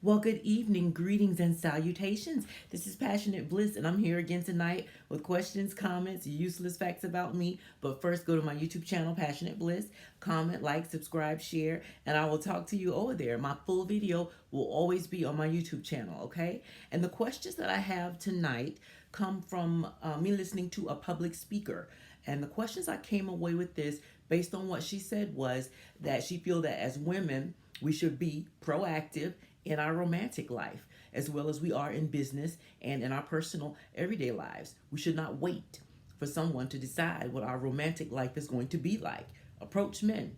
Well, good evening, greetings, and salutations. This is Passionate Bliss, and I'm here again tonight with questions, comments, useless facts about me. But first, go to my YouTube channel, Passionate Bliss, comment, like, subscribe, share, and I will talk to you over there. My full video will always be on my YouTube channel, okay? And the questions that I have tonight come from me listening to a public speaker. And the questions I came away with this based on what she said was that she feel that as women, we should be proactive in our romantic life as well as we are in business and in our personal everyday lives. We should not wait for someone to decide what our romantic life is going to be like. Approach men,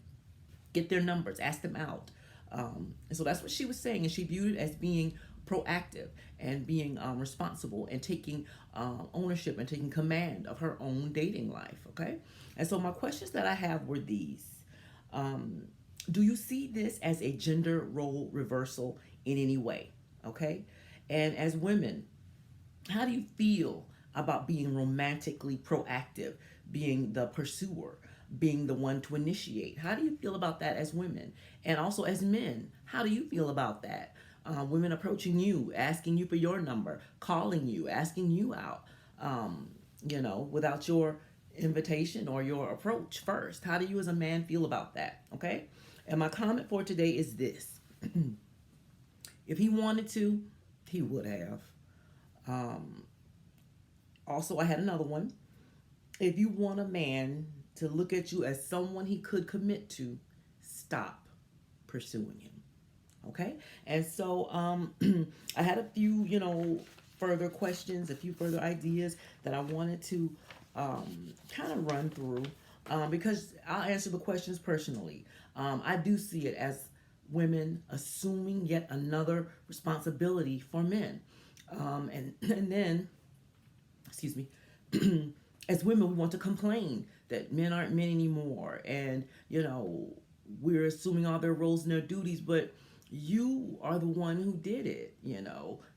get their numbers, ask them out. And so that's what she was saying, and she viewed it as being proactive and being responsible and taking ownership and taking command of her own dating life. Okay, and so my questions that I have were these: um, Do you see this as a gender role reversal in any way? Okay, and as women, how do you feel about being romantically proactive, being the pursuer, being the one to initiate? How do you feel about that as women? And also as men, how do you feel about that? Women approaching you, asking you for your number, calling you, asking you out, without your invitation or your approach first. How do you as a man feel about that? Okay. And my comment for today is this: if he wanted to, he would have. Um, Also, I had another one. If you want a man to look at you as someone he could commit to, stop pursuing him. Okay? And so I had a few, further questions, a few further ideas that I wanted to kind of run through because I'll answer the questions personally. I do see it as women assuming yet another responsibility for men. And then excuse me, as women, we want to complain that men aren't men anymore, and we're assuming all their roles and their duties, but you are the one who did it,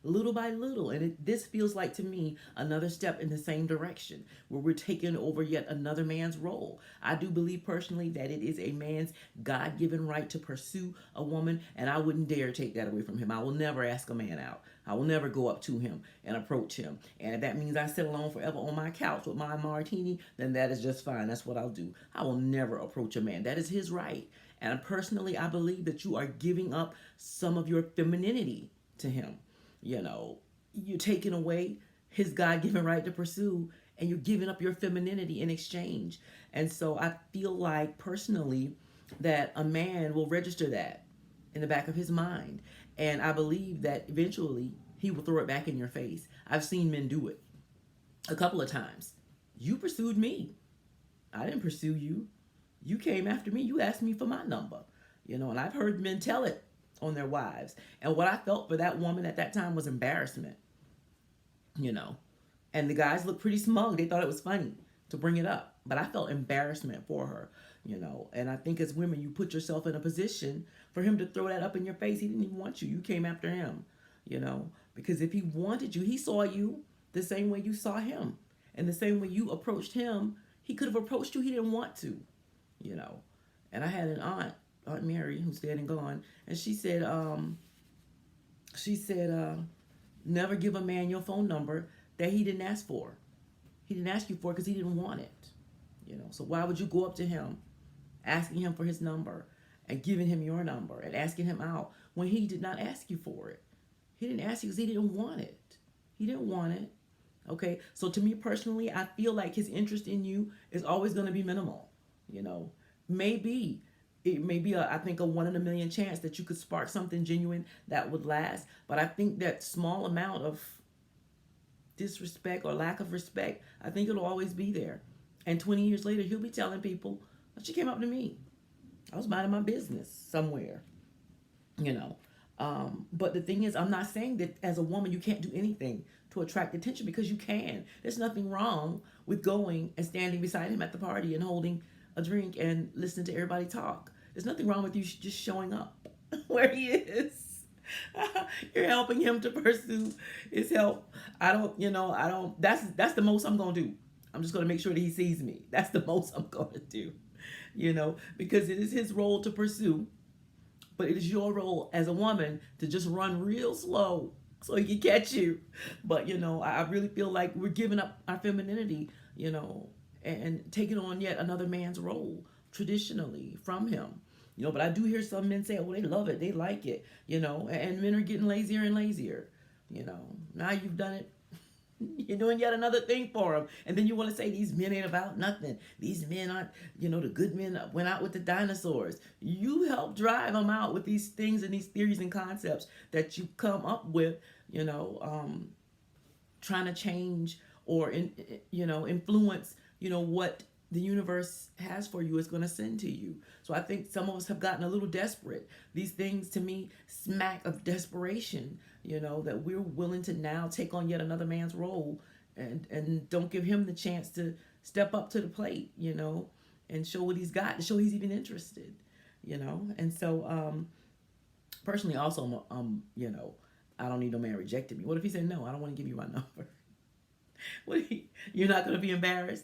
little by little. And this feels like to me another step in the same direction where we're taking over yet another man's role. I do believe personally that it is a man's God given right to pursue a woman, and I wouldn't dare take that away from him. I will never ask a man out. I will never go up to him and approach him. And if that means I sit alone forever on my couch with my martini, then that is just fine. That's what I'll do. I will never approach a man. That is his right. And personally, I believe that you are giving up some of your femininity to him. You're taking away his God given right to pursue, and you're giving up your femininity in exchange. And so I feel like personally that a man will register that in the back of his mind. And I believe that eventually he will throw it back in your face. I've seen men do it a couple of times. You pursued me. I didn't pursue you. You came after me. You asked me for my number. And I've heard men tell it on their wives. And what I felt for that woman at that time was embarrassment, you know. And the guys looked pretty smug. They thought it was funny to bring it up. But I felt embarrassment for her. And I think as women, you put yourself in a position for him to throw that up in your face. He didn't even want you. You came after him. Because if he wanted you, he saw you the same way you saw him. And the same way you approached him, he could have approached you. He didn't want to. And I had an Aunt Mary, who's dead and gone, and she said, never give a man your phone number that he didn't ask for. He didn't ask you for it because he didn't want it. So why would you go up to him, asking him for his number and giving him your number and asking him out when he did not ask you for it? He didn't ask you because he didn't want it. He didn't want it. Okay, so to me personally, I feel like his interest in you is always going to be minimal. Maybe it may be I think a 1 in a million chance that you could spark something genuine that would last. But I think that small amount of disrespect or lack of respect, I think it'll always be there. And 20 years later, he'll be telling people, she came up to me. I was minding my business somewhere, you know. But the thing is, I'm not saying that as a woman you can't do anything to attract attention, because you can. There's nothing wrong with going and standing beside him at the party and holding a drink and listening to everybody talk. There's nothing wrong with you just showing up where he is. You're helping him to pursue his help. I don't, that's the most I'm going to do. I'm just going to make sure that he sees me. That's the most I'm going to do, because it is his role to pursue. But it is your role as a woman to just run real slow so he can catch you. But I really feel like we're giving up our femininity, and taking on yet another man's role traditionally from him. But I do hear some men say, oh, they love it, they like it, and men are getting lazier and lazier. Now you've done it. You're doing yet another thing for them. And then you want to say these men ain't about nothing. These men aren't, the good men went out with the dinosaurs. You help drive them out with these things and these theories and concepts that you come up with, trying to change or, influence, what the universe has for you is going to send to you. So I think some of us have gotten a little desperate. These things to me smack of desperation, that we're willing to now take on yet another man's role and don't give him the chance to step up to the plate, and show what he's got, to show he's even interested, And so personally also, I don't need no man rejecting me. What if he said, no, I don't want to give you my number? You're not going to be embarrassed?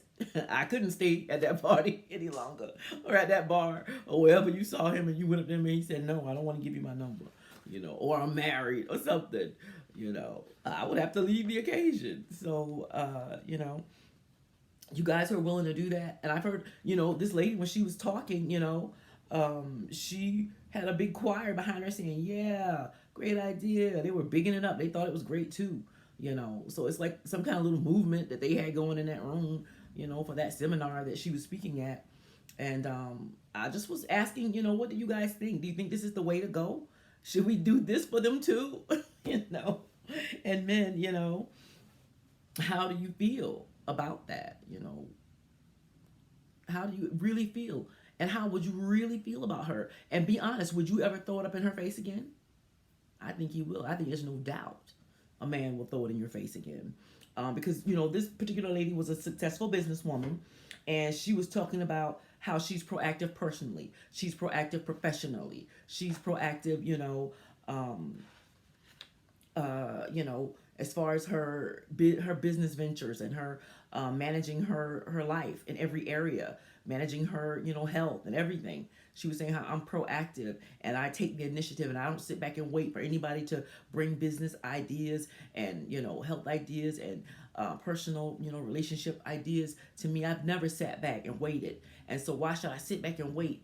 I couldn't stay at that party any longer, or at that bar, or wherever you saw him and you went up to him and he said, no, I don't want to give you my number, or I'm married or something, I would have to leave the occasion. So, you guys are willing to do that. And I've heard, this lady, when she was talking, she had a big choir behind her saying, yeah, great idea. They were bigging it up. They thought it was great too. So it's like some kind of little movement that they had going in that room, for that seminar that she was speaking at. And I just was asking, what do you guys think? Do you think this is the way to go? Should we do this for them too? And men, how do you feel about that? How do you really feel? And how would you really feel about her? And be honest, would you ever throw it up in her face again? I think you will. I think there's no doubt a man will throw it in your face again. Because, this particular lady was a successful businesswoman, and she was talking about how she's proactive personally. She's proactive professionally. She's proactive, as far as her business ventures and her managing her life in every area, managing her, health and everything. She was saying how I'm proactive and I take the initiative and I don't sit back and wait for anybody to bring business ideas and, health ideas and personal, relationship ideas to me. I've never sat back and waited. And so why should I sit back and wait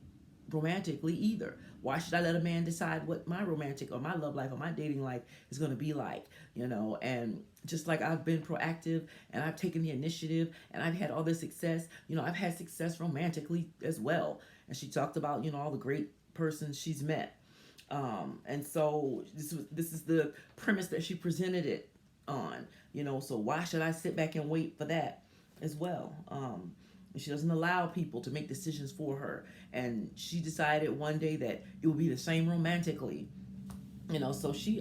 romantically either? Why should I let a man decide what my romantic or my love life or my dating life is going to be like, and just like I've been proactive and I've taken the initiative and I've had all this success, I've had success romantically as well. And she talked about, all the great persons she's met. And so this is the premise that she presented it on, so why should I sit back and wait for that as well? She doesn't allow people to make decisions for her. And she decided one day that it would be the same romantically. So she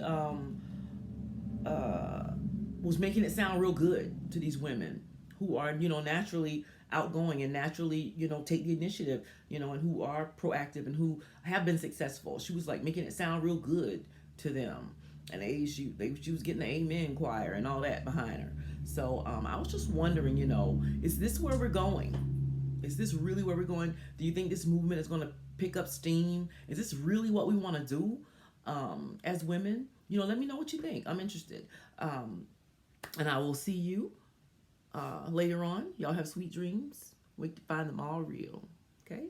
was making it sound real good to these women who are, naturally outgoing and naturally, take the initiative, and who are proactive and who have been successful. She was like making it sound real good to them. And she was getting the amen choir and all that behind her. So I was just wondering, is this where we're going? Is this really where we're going? Do you think this movement is going to pick up steam? Is this really what we want to do as women? Let me know what you think. I'm interested. And I will see you later on. Y'all have sweet dreams. Wait to find them all real. Okay?